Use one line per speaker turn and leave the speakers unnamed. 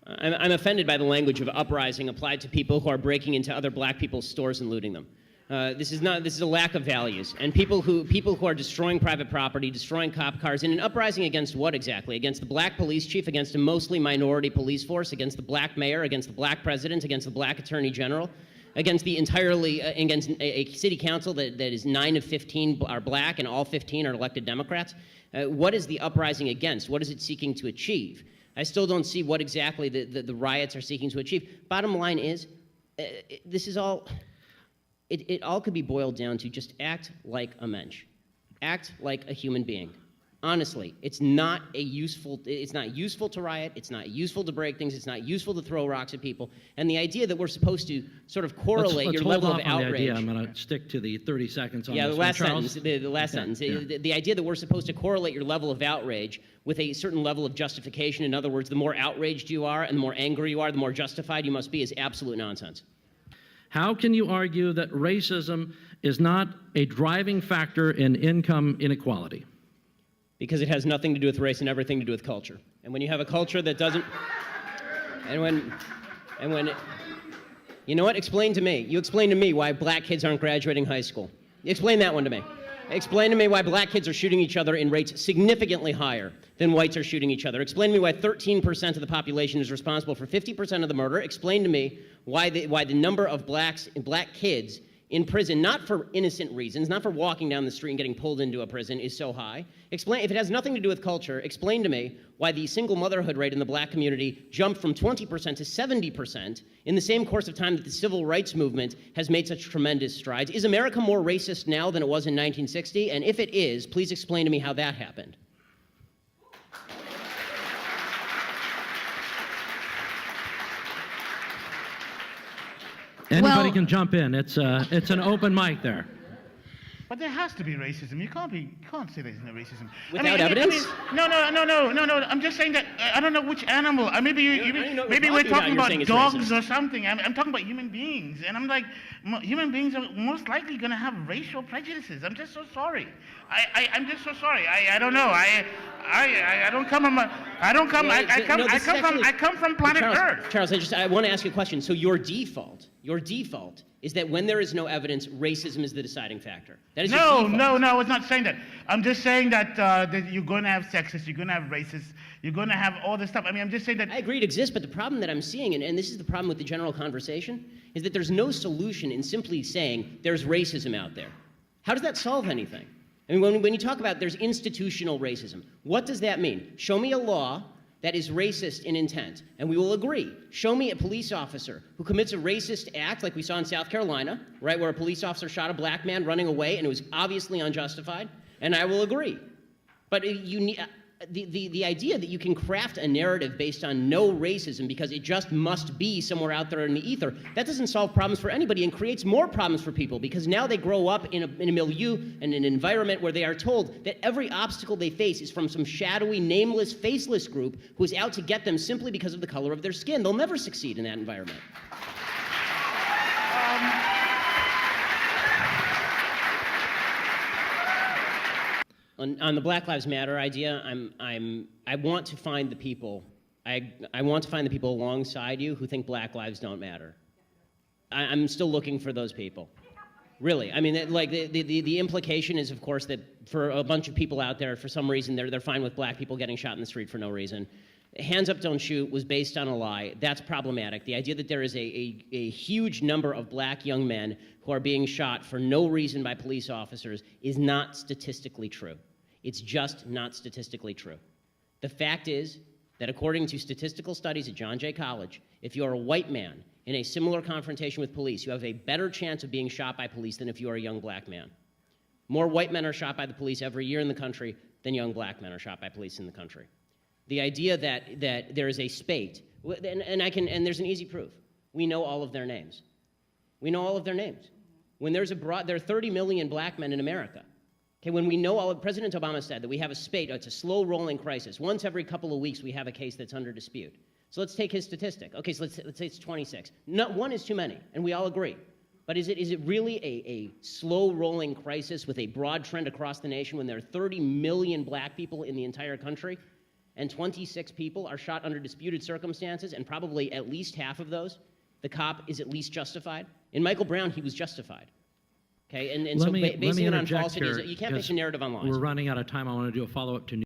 I'm offended by the language of uprising applied to people who are breaking into other black people's stores and looting them. This is a lack of values. And people who are destroying private property, destroying cop cars, in an uprising against what exactly? Against the black police chief, against a mostly minority police force, against the black mayor, against the black president, against the black attorney general, against against a city council that is 9 of 15 are black and all 15 are elected Democrats. What is the uprising against? What is it seeking to achieve? I still don't see what exactly the riots are seeking to achieve. Bottom line is, this is all... It all could be boiled down to just act like a mensch. Act like a human being. Honestly, it's not useful to riot, it's not useful to break things, it's not useful to throw rocks at people. And the idea that we're supposed to sort of correlate your level of outrage.
I'm going to stick to the 30 seconds on this.
Yeah, the last sentence. The last sentence. Yeah. The idea that we're supposed to correlate your level of outrage with a certain level of justification. In other words, the more outraged you are and the more angry you are, the more justified you must be, is absolute nonsense.
How can you argue that racism is not a driving factor in income inequality?
Because it has nothing to do with race and everything to do with culture. And when you have a culture that doesn't, you know what? Explain to me. You explain to me why black kids aren't graduating high school. Explain that one to me. Explain to me why black kids are shooting each other in rates significantly higher than whites are shooting each other. Explain to me why 13% of the population is responsible for 50% of the murder. Explain to me why the number of black kids in prison, not for innocent reasons, not for walking down the street and getting pulled into a prison, is so high. Explain, if it has nothing to do with culture, explain to me why the single motherhood rate in the black community jumped from 20% to 70% in the same course of time that the civil rights movement has made such tremendous strides. Is America more racist now than it was in 1960? And if it is, please explain to me how that happened.
Anybody can jump in. It's an open mic there.
But there has to be racism. You can't say there's no racism.
Without evidence?
No. I'm just saying that I don't know which animal. Maybe we're talking about dogs or something. I'm talking about human beings, and I'm like, human beings are most likely going to have racial prejudices. I'm just so sorry. I'm just so sorry. I don't know. I come from planet Earth.
Charles, I want to ask you a question. So your default is that when there is no evidence, racism is the deciding factor. That is
no, I was not saying that. I'm just saying that you're going to have sexists, you're going to have racists, you're going to have all this stuff. I mean, I'm just saying that...
I agree it exists, but the problem that I'm seeing, and this is the problem with the general conversation, is that there's no solution in simply saying there's racism out there. How does that solve anything? I mean, when you talk about there's institutional racism, what does that mean? Show me a law that is racist in intent, and we will agree. Show me a police officer who commits a racist act like we saw in South Carolina, right, where a police officer shot a black man running away and it was obviously unjustified, and I will agree. But the idea that you can craft a narrative based on no racism because it just must be somewhere out there in the ether, that doesn't solve problems for anybody and creates more problems for people because now they grow up in a milieu and an environment where they are told that every obstacle they face is from some shadowy, nameless, faceless group who is out to get them simply because of the color of their skin. They'll never succeed in that environment. On the Black Lives Matter idea, I want to find the people. I want to find the people alongside you who think Black lives don't matter. I'm still looking for those people. Really, I mean, like the implication is, of course, that for a bunch of people out there, for some reason, they're fine with black people getting shot in the street for no reason. Hands up, don't shoot was based on a lie. That's problematic. The idea that there is a huge number of black young men who are being shot for no reason by police officers is not statistically true. It's just not statistically true. The fact is that according to statistical studies at John Jay College, if you're a white man in a similar confrontation with police, you have a better chance of being shot by police than if you are a young black man. More white men are shot by the police every year in the country than young black men are shot by police in the country. The idea that there is a spate, and there's an easy proof. We know all of their names. We know all of their names. When there are 30 million black men in America. Okay, when we know President Obama said that we have a spate, it's a slow rolling crisis. Once every couple of weeks we have a case that's under dispute. So let's take his statistic. Okay, so let's say it's 26. One is too many, and we all agree. But is it really a slow rolling crisis with a broad trend across the nation when there are 30 million black people in the entire country? and 26 people are shot under disputed circumstances, and probably at least half of those, the cop is at least justified. In Michael Brown, he was justified. Okay, and so basing it on falsities, you can't base a narrative on lies.
We're running out of time. I want to do a follow-up to